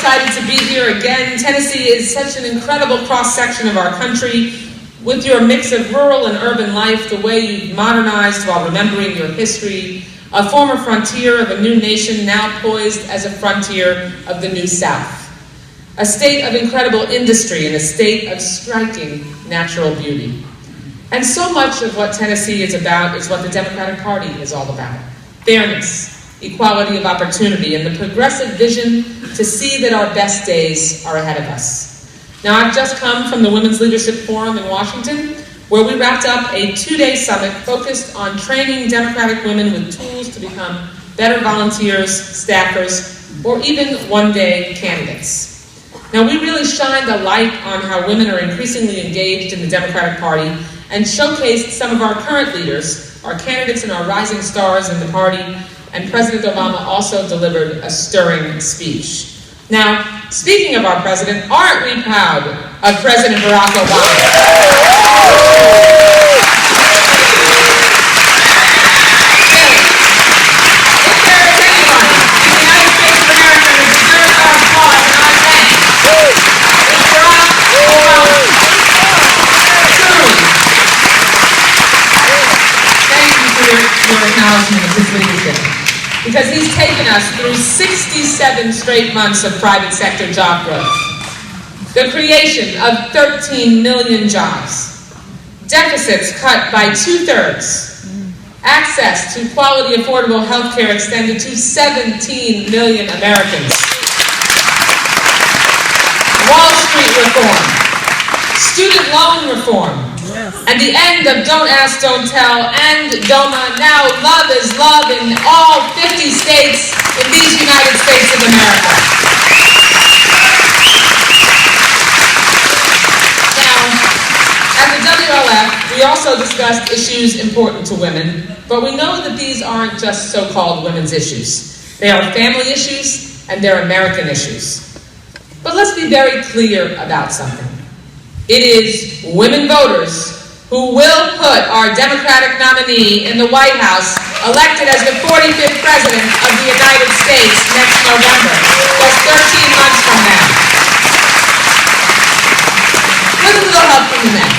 excited to be here again. Tennessee is such an incredible cross-section of our country. With your mix of rural and urban life, the way you've modernized while remembering your history, a former frontier of a new nation now poised as a frontier of the new South. A state of incredible industry and a state of striking natural beauty. And so much of what Tennessee is about is what the Democratic Party is all about. Fairness, equality of opportunity, and the progressive vision to see that our best days are ahead of us. Now, I've just come from the Women's Leadership Forum in Washington, where we wrapped up a 2-day summit focused on training Democratic women with tools to become better volunteers, staffers, or even one-day candidates. Now, we really shined a light on how women are increasingly engaged in the Democratic Party and showcased some of our current leaders, our candidates and our rising stars in the party, and President Obama also delivered a stirring speech. Now, speaking of our president, aren't we proud of President Barack Obama? Acknowledgement of his leadership, because he's taken us through 67 straight months of private sector job growth, the creation of 13 million jobs, deficits cut by 2/3, access to quality, affordable health care extended to 17 million Americans, Wall Street reform, student loan reform, and the end of Don't Ask, Don't Tell, and DOMA. Now love is love in all 50 states in these United States of America. Now, at the WLF, we also discussed issues important to women, but we know that these aren't just so-called women's issues. They are family issues, and they're American issues. But let's be very clear about something. It is women voters who will put our Democratic nominee in the White House, elected as the 45th President of the United States next November, just 13 months from now. With a little help from the men.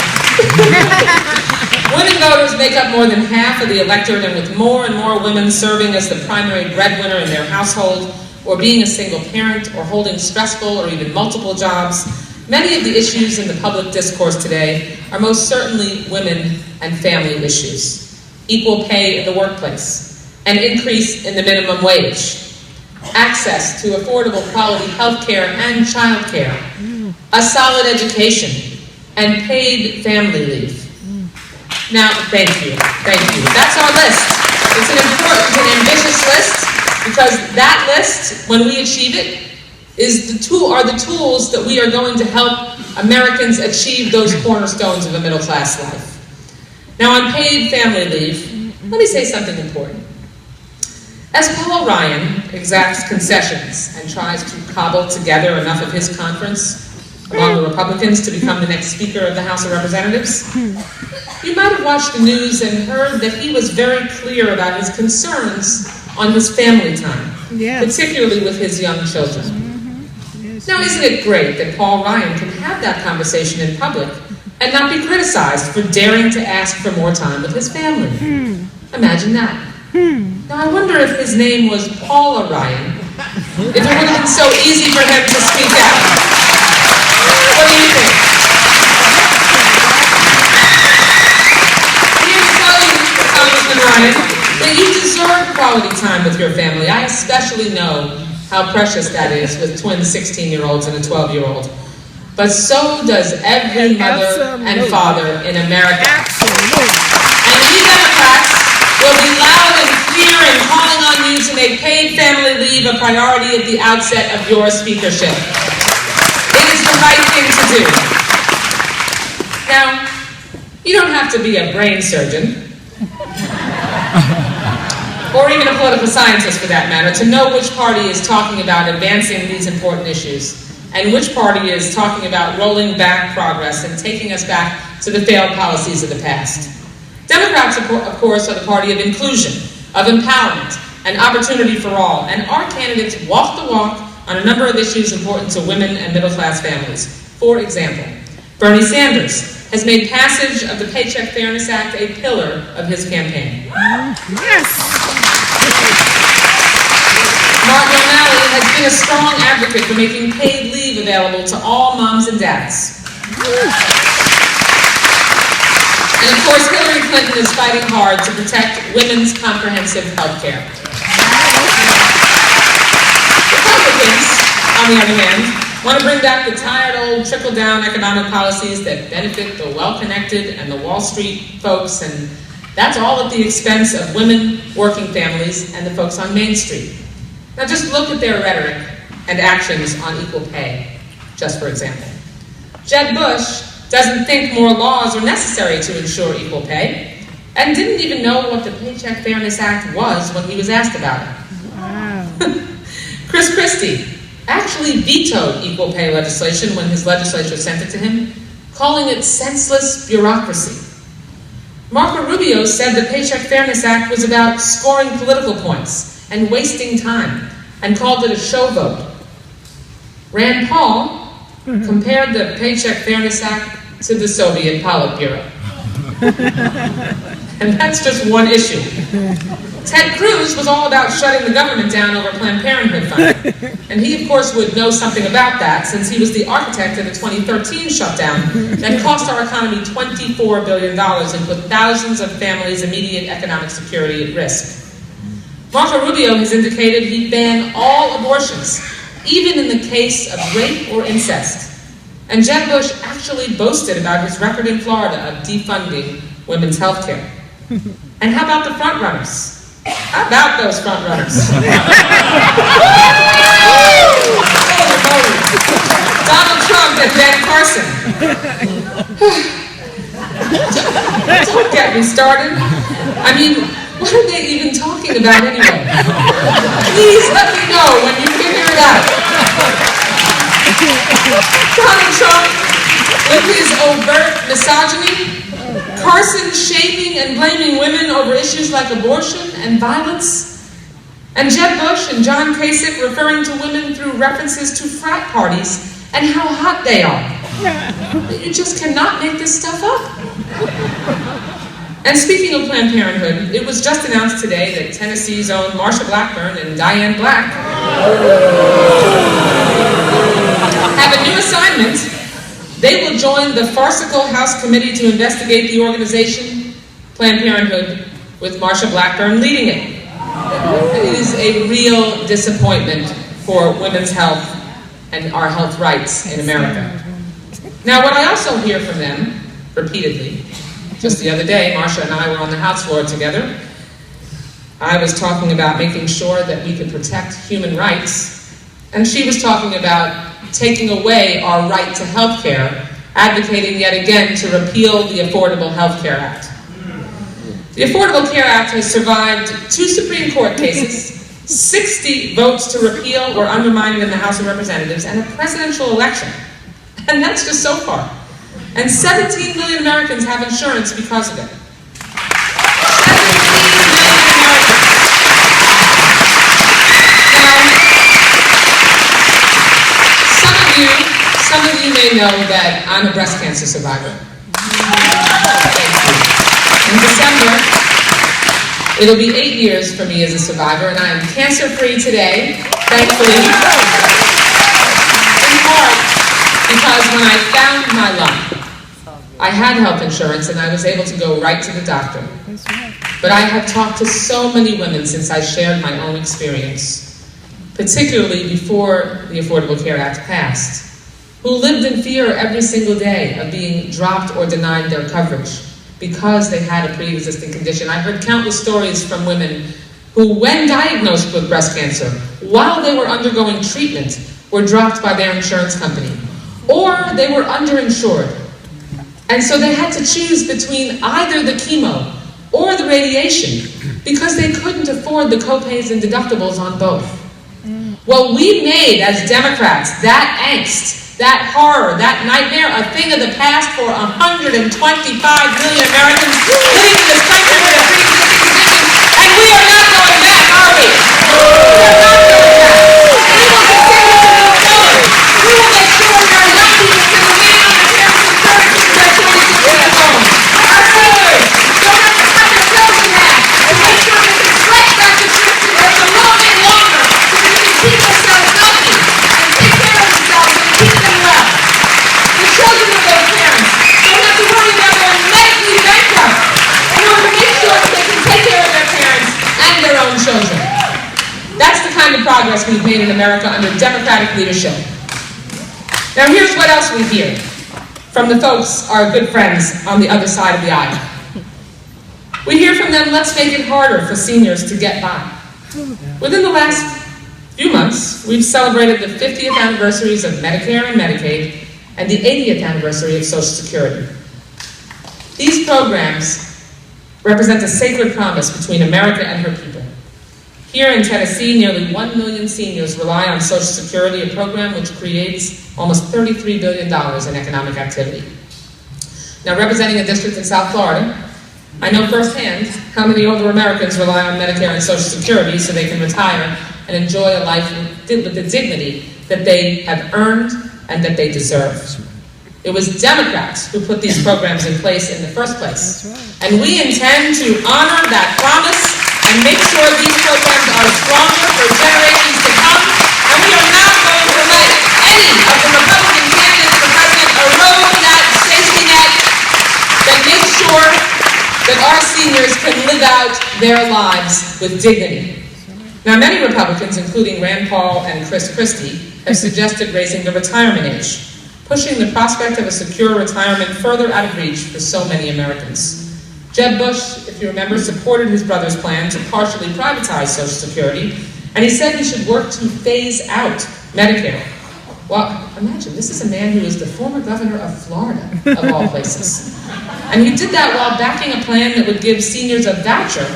Women voters make up more than half of the electorate, and with more and more women serving as the primary breadwinner in their household, or being a single parent, or holding stressful or even multiple jobs, many of the issues in the public discourse today are most certainly women and family issues. Equal pay in the workplace, an increase in the minimum wage, access to affordable quality health care and child care, a solid education, and paid family leave. Now, thank you. That's our list. It's an important and ambitious list, because that list, when we achieve it, are the tools that we are going to help Americans achieve those cornerstones of a middle-class life. Now, on paid family leave, let me say something important. As Paul Ryan exacts concessions and tries to cobble together enough of his conference among the Republicans to become the next Speaker of the House of Representatives, you might have watched the news and heard that he was very clear about his concerns on his family time, particularly with his young children. Now, isn't it great that Paul Ryan can have that conversation in public and not be criticized for daring to ask for more time with his family? Imagine that. Now, I wonder if his name was Paula Ryan, if it would have been so easy for him to speak out. What do you think? Here to tell you, Congressman Ryan, that you deserve quality time with your family. I especially know how precious that is with twin 16-year-olds and a 12-year-old. But so does every mother and father in America. And we Democrats will be loud and clear in calling on you to make paid family leave a priority at the outset of your speakership. It is the right thing to do. Now, you don't have to be a brain surgeon, or even a political scientist for that matter, to know which party is talking about advancing these important issues, and which party is talking about rolling back progress and taking us back to the failed policies of the past. Democrats, of course, are the party of inclusion, of empowerment, and opportunity for all, and our candidates walk the walk on a number of issues important to women and middle-class families. For example, Bernie Sanders has made passage of the Paycheck Fairness Act a pillar of his campaign. Yes! Martin O'Malley has been a strong advocate for making paid leave available to all moms and dads. And of course, Hillary Clinton is fighting hard to protect women's comprehensive health care. Republicans, on the other hand, want to bring back the tired old trickle-down economic policies that benefit the well-connected and the Wall Street folks, and that's all at the expense of women, working families, and the folks on Main Street. Now just look at their rhetoric and actions on equal pay, just for example. Jeb Bush doesn't think more laws are necessary to ensure equal pay, and didn't even know what the Paycheck Fairness Act was when he was asked about it. Wow. Chris Christie actually vetoed equal pay legislation when his legislature sent it to him, calling it senseless bureaucracy. Marco Rubio said the Paycheck Fairness Act was about scoring political points and wasting time, and called it a show vote. Rand Paul compared the Paycheck Fairness Act to the Soviet Politburo. And that's just one issue. Ted Cruz was all about shutting the government down over Planned Parenthood funding. And he, of course, would know something about that, since he was the architect of the 2013 shutdown that cost our economy $24 billion and put thousands of families' immediate economic security at risk. Marco Rubio has indicated he'd ban all abortions, even in the case of rape or incest. And Jeb Bush actually boasted about his record in Florida of defunding women's health care. And how about the front runners? How about those front runners? Donald Trump and Ben Carson. Don't get me started. I mean, what are they even talking about anyway? Please let me know when you figure it out. Donald Trump with his overt misogyny, Carson shaming and blaming women over issues like abortion and violence, and Jeb Bush and John Kasich referring to women through references to frat parties and how hot they are. You just cannot make this stuff up. And speaking of Planned Parenthood, it was just announced today that Tennessee's own Marsha Blackburn and Diane Black have a new assignment. They will join the farcical House committee to investigate the organization, Planned Parenthood, with Marsha Blackburn leading it. It is a real disappointment for women's health and our health rights in America. Now, what I also hear from them, repeatedly, just the other day, Marsha and I were on the House floor together. I was talking about making sure that we could protect human rights, and she was talking about taking away our right to health care, advocating yet again to repeal the Affordable Health Care Act. The Affordable Care Act has survived 2 Supreme Court cases, 60 votes to repeal or undermine it in the House of Representatives, and a presidential election. And that's just so far. And 17 million Americans have insurance because of it. 17 million Americans. Now, some of you may know that I'm a breast cancer survivor. In December, it'll be 8 years for me as a survivor, and I am cancer-free today, thankfully. In part because when I found my luck, I had health insurance and I was able to go right to the doctor. But I have talked to so many women since I shared my own experience, particularly before the Affordable Care Act passed, who lived in fear every single day of being dropped or denied their coverage because they had a pre-existing condition. I heard countless stories from women who, when diagnosed with breast cancer, while they were undergoing treatment, were dropped by their insurance company, or they were underinsured. And so they had to choose between either the chemo or the radiation because they couldn't afford the copays and deductibles on both. Well, we made, as Democrats, that angst, that horror, that nightmare a thing of the past for 125 million Americans living in this country with a pre-existing condition, and we are not going back, are we? We are not going back. We will continue kind of progress we've made in America under Democratic leadership. Now here's what else we hear from the folks, our good friends on the other side of the aisle. We hear from them, let's make it harder for seniors to get by. Within the last few months, we've celebrated the 50th anniversaries of Medicare and Medicaid and the 80th anniversary of Social Security. These programs represent a sacred promise between America and her people. Here in Tennessee, nearly 1 million seniors rely on Social Security, a program which creates almost $33 billion in economic activity. Now, representing a district in South Florida, I know firsthand how many older Americans rely on Medicare and Social Security so they can retire and enjoy a life with the dignity that they have earned and that they deserve. It was Democrats who put these programs in place in the first place. And we intend to honor that promise and make sure these programs are stronger for generations to come. And we are not going to let any of the Republican candidates for president erode that safety net that makes sure that our seniors can live out their lives with dignity. Now, many Republicans, including Rand Paul and Chris Christie, have suggested raising the retirement age, pushing the prospect of a secure retirement further out of reach for so many Americans. Jeb Bush, if you remember, supported his brother's plan to partially privatize Social Security, and he said we should work to phase out Medicare. Well, imagine, this is a man who is the former governor of Florida, of all places. And he did that while backing a plan that would give seniors a voucher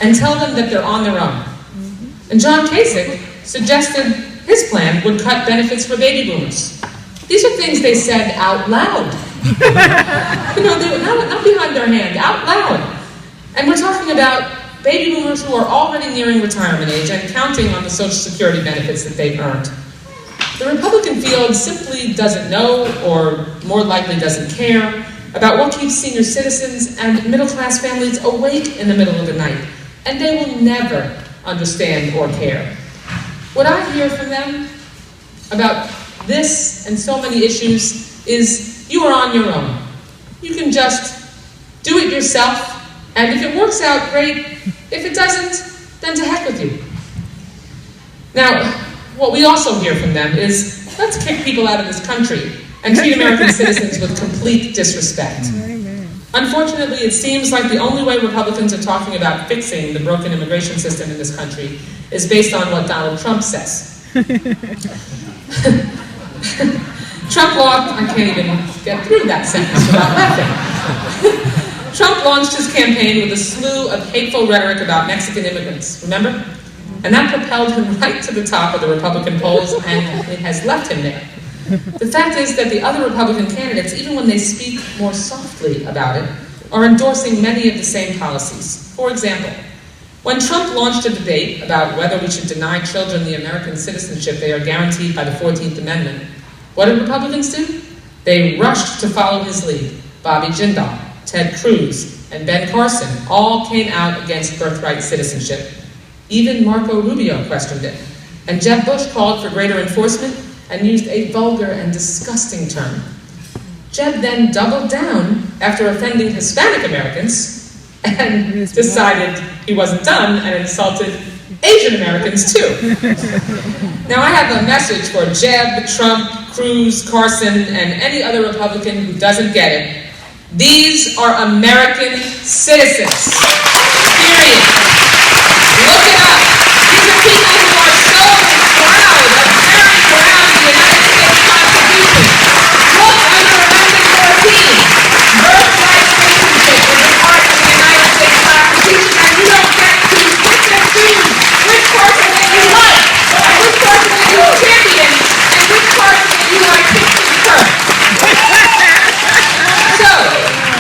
and tell them that they're on their own. And John Kasich suggested his plan would cut benefits for baby boomers. These are things they said out loud. Not behind their hand, out loud. And we're talking about baby boomers who are already nearing retirement age and counting on the Social Security benefits that they've earned. The Republican field simply doesn't know, or more likely doesn't care, about what keeps senior citizens and middle-class families awake in the middle of the night. And they will never understand or care. What I hear from them about this and so many issues is you are on your own. You can just do it yourself, and if it works out, great. If it doesn't, then to heck with you. Now, what we also hear from them is, let's kick people out of this country and treat American citizens with complete disrespect. Unfortunately, it seems like the only way Republicans are talking about fixing the broken immigration system in this country is based on what Donald Trump says. Trump launched, I can't even get through that sentence without laughing. Trump launched his campaign with a slew of hateful rhetoric about Mexican immigrants, remember? And that propelled him right to the top of the Republican polls, and it has left him there. The fact is that the other Republican candidates, even when they speak more softly about it, are endorsing many of the same policies. For example, when Trump launched a debate about whether we should deny children the American citizenship they are guaranteed by the 14th Amendment, what did Republicans do? They rushed to follow his lead. Bobby Jindal, Ted Cruz, and Ben Carson all came out against birthright citizenship. Even Marco Rubio questioned it. And Jeb Bush called for greater enforcement and used a vulgar and disgusting term. Jeb then doubled down after offending Hispanic Americans and decided he wasn't done and insulted Asian Americans too. Now I have a message for Jeb, Trump, Cruz, Carson, and any other Republican who doesn't get it. These are American citizens. Period. Look it up. These are people who are so proud of carrying around the United States Constitution. Look under Amendment 14. Birthright citizenship is a part of the United States Constitution, and you don't get to pick and choose which person that you like, and which person that you champion, and which person that you like picked and curved. So,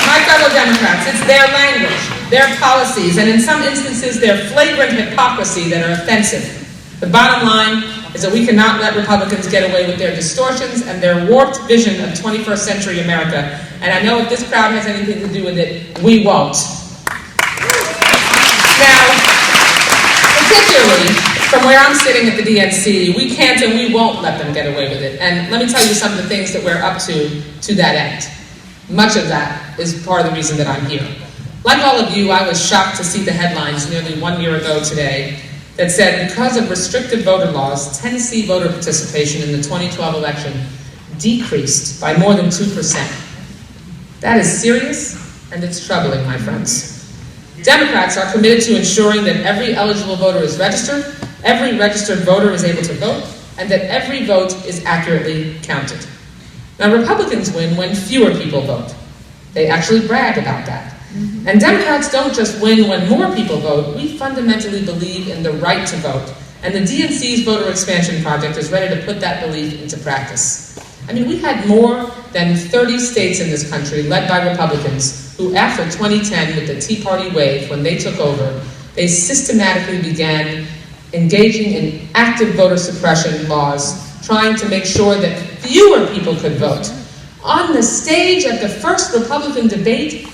my fellow Democrats, it's their language, their policies, and in some instances their flagrant hypocrisy that are offensive. The bottom line is that we cannot let Republicans get away with their distortions and their warped vision of 21st century America. And I know if this crowd has anything to do with it, we won't. Now, particularly from where I'm sitting at the DNC, we can't and we won't let them get away with it. And let me tell you some of the things that we're up to that end. Much of that is part of the reason that I'm here. Like all of you, I was shocked to see the headlines nearly 1 year ago today that said because of restrictive voter laws, Tennessee voter participation in the 2012 election decreased by more than 2%. That is serious, and it's troubling, my friends. Democrats are committed to ensuring that every eligible voter is registered, every registered voter is able to vote, and that every vote is accurately counted. Now, Republicans win when fewer people vote. They actually brag about that. And Democrats don't just win when more people vote. We fundamentally believe in the right to vote. And the DNC's voter expansion project is ready to put that belief into practice. I mean, we had more than 30 states in this country led by Republicans who, after 2010, with the Tea Party wave, when they took over, they systematically began engaging in active voter suppression laws, trying to make sure that fewer people could vote. On the stage at the first Republican debate,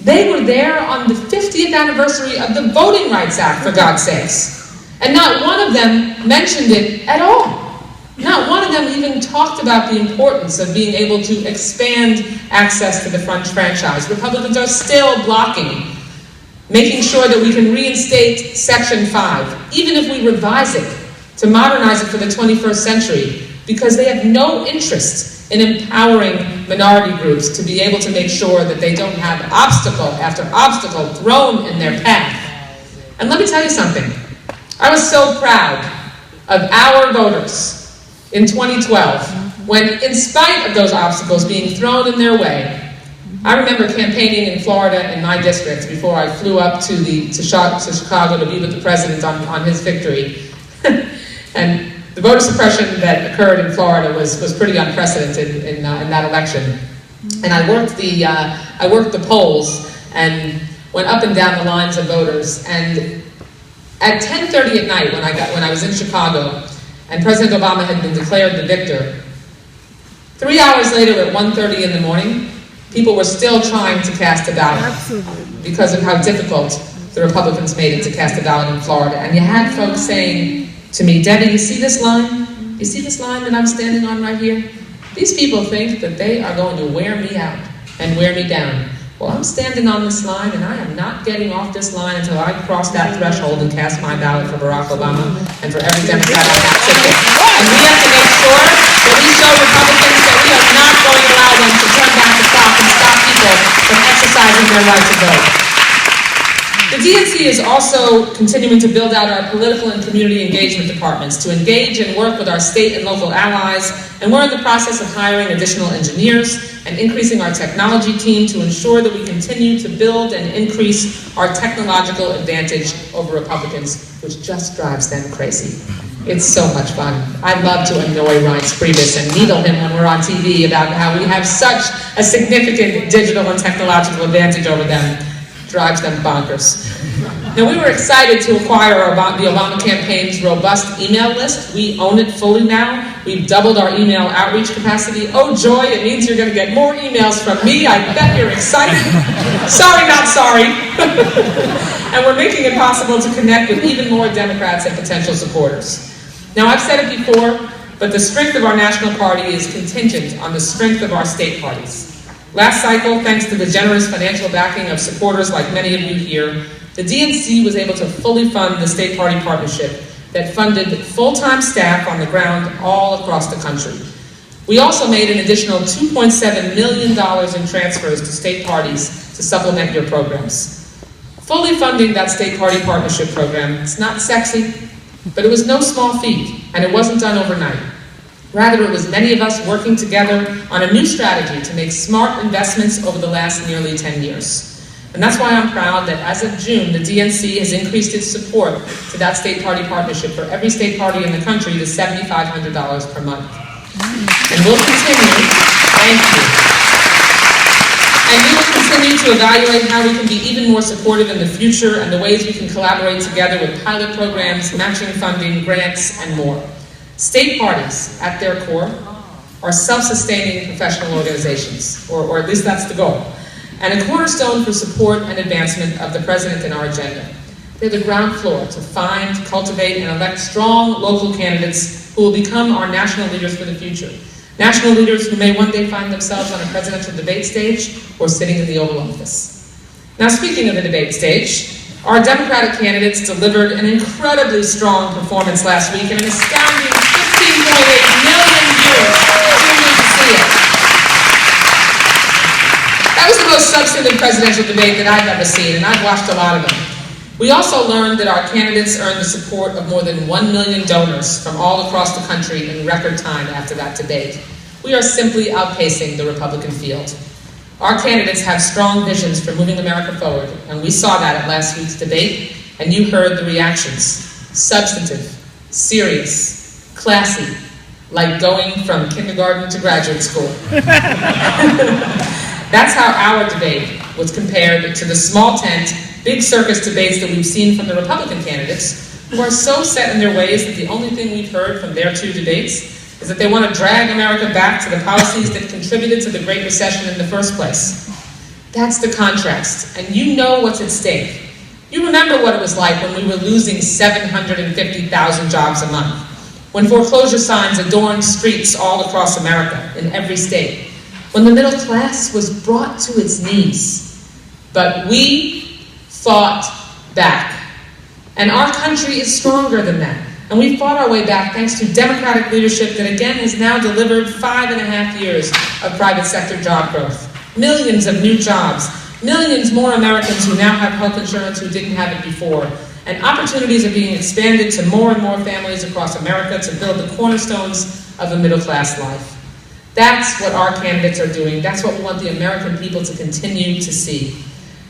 they were there on the 50th anniversary of the Voting Rights Act, for God's sakes. And not one of them mentioned it at all. Not one of them even talked about the importance of being able to expand access to the franchise. Republicans are still blocking making sure that we can reinstate Section 5, even if we revise it to modernize it for the 21st century, because they have no interest in empowering minority groups to be able to make sure that they don't have obstacle after obstacle thrown in their path. And let me tell you something. I was so proud of our voters in 2012 when, in spite of those obstacles being thrown in their way, I remember campaigning in Florida in my district before I flew up to Chicago to be with the president on his victory. And the voter suppression that occurred in Florida was pretty unprecedented in that election. And I worked the polls and went up and down the lines of voters. And at 10:30 at night, when I was in Chicago, and President Obama had been declared the victor, 3 hours later at 1:30 in the morning, people were still trying to cast a ballot. Absolutely. Because of how difficult the Republicans made it to cast a ballot in Florida. And you had folks saying to me, Debbie, you see this line? You see this line that I'm standing on right here? These people think that they are going to wear me out and wear me down. Well, I'm standing on this line, and I am not getting off this line until I cross that threshold and cast my ballot for Barack Obama and for every Democrat on that ticket. And we have to make sure that we show Republicans that we are not going to allow them to turn back the clock and stop people from exercising their right to vote. The DNC is also continuing to build out our political and community engagement departments to engage and work with our state and local allies, and we're in the process of hiring additional engineers and increasing our technology team to ensure that we continue to build and increase our technological advantage over Republicans, which just drives them crazy. It's so much fun. I love to annoy Reince Priebus and needle him when we're on TV about how we have such a significant digital and technological advantage over them. Drives them bonkers. Now, we were excited to acquire the Obama campaign's robust email list. We own it fully now. We've doubled our email outreach capacity. Oh joy, it means you're going to get more emails from me. I bet you're excited. Sorry, not sorry. And we're making it possible to connect with even more Democrats and potential supporters. Now, I've said it before, but the strength of our national party is contingent on the strength of our state parties. Last cycle, thanks to the generous financial backing of supporters like many of you here, the DNC was able to fully fund the state party partnership that funded full-time staff on the ground all across the country. We also made an additional $2.7 million in transfers to state parties to supplement your programs. Fully funding that state party partnership program, it's not sexy, but it was no small feat, and it wasn't done overnight. Rather, it was many of us working together on a new strategy to make smart investments over the last nearly 10 years. And that's why I'm proud that as of June, the DNC has increased its support to that state party partnership for every state party in the country to $7,500 per month. And we'll continue, thank you. And we will continue to evaluate how we can be even more supportive in the future and the ways we can collaborate together with pilot programs, matching funding, grants, and more. State parties, at their core, are self-sustaining professional organizations, or at least that's the goal, and a cornerstone for support and advancement of the president and our agenda. They're the ground floor to find, cultivate, and elect strong local candidates who will become our national leaders for the future. National leaders who may one day find themselves on a presidential debate stage or sitting in the Oval Office. Now, speaking of the debate stage, Our Democratic candidates delivered an incredibly strong performance last week and an astounding 15.8 million viewers tuned in to see it. That was the most substantive presidential debate that I've ever seen, and I've watched a lot of them. We also learned that our candidates earned the support of more than 1 million donors from all across the country in record time after that debate. We are simply outpacing the Republican field. Our candidates have strong visions for moving America forward, and we saw that at last week's debate, and you heard the reactions. Substantive, serious, classy, like going from kindergarten to graduate school. That's how our debate was compared to the small tent, big circus debates that we've seen from the Republican candidates, who are so set in their ways that the only thing we've heard from their two debates is that they want to drag America back to the policies that contributed to the Great Recession in the first place. That's the contrast, and you know what's at stake. You remember what it was like when we were losing 750,000 jobs a month, when foreclosure signs adorned streets all across America, in every state, when the middle class was brought to its knees. But we fought back, and our country is stronger than that. And we fought our way back thanks to Democratic leadership that again has now delivered 5.5 years of private sector job growth. Millions of new jobs, millions more Americans who now have health insurance who didn't have it before. And opportunities are being expanded to more and more families across America to build the cornerstones of a middle class life. That's what our candidates are doing. That's what we want the American people to continue to see.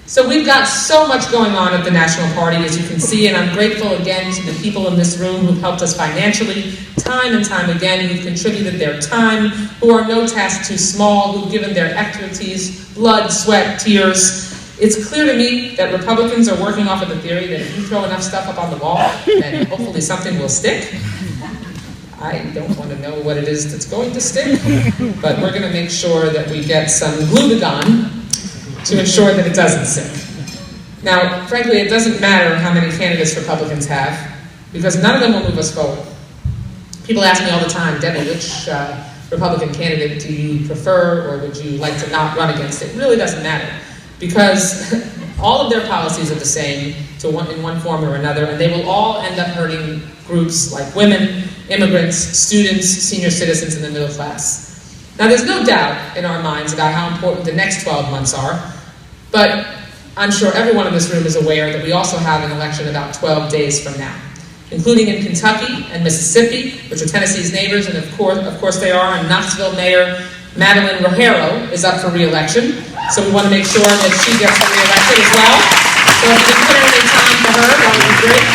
So we've got so much going on at the National Party, as you can see, and I'm grateful again to the people in this room who've helped us financially, time and time again, who've contributed their time, who are no task too small, who've given their expertise, blood, sweat, tears. It's clear to me that Republicans are working off of the theory that if you throw enough stuff up on the wall, then hopefully something will stick. I don't want to know what it is that's going to stick, but we're going to make sure that we get some glucagon to ensure that it doesn't stick. Now, frankly, it doesn't matter how many candidates Republicans have, because none of them will move us forward. People ask me all the time, Debbie, which Republican candidate do you prefer, or would you like to not run against? It really doesn't matter, because all of their policies are the same in one form or another, and they will all end up hurting groups like women, immigrants, students, senior citizens, and the middle class. Now, there's no doubt in our minds about how important the next 12 months are, but I'm sure everyone in this room is aware that we also have an election about 12 days from now, including in Kentucky and Mississippi, which are Tennessee's neighbors, and of course they are, and Nashville Mayor Madeline Rogero is up for re-election, so we want to make sure that she gets re-elected as well. So if you can put in any time for her, that would be great.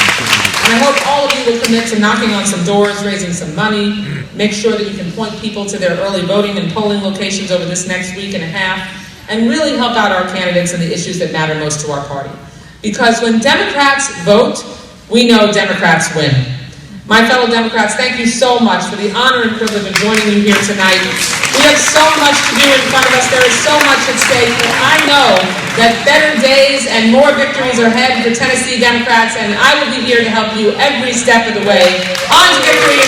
And I hope all of you will commit to knocking on some doors, raising some money, make sure that you can point people to their early voting and polling locations over this next week and a half, and really help out our candidates in the issues that matter most to our party. Because when Democrats vote, we know Democrats win. My fellow Democrats, thank you so much for the honor and privilege of joining you here tonight. We have so much to do in front of us. There is so much at stake, and I know that better days and more victories are ahead for Tennessee Democrats, and I will be here to help you every step of the way on to victory.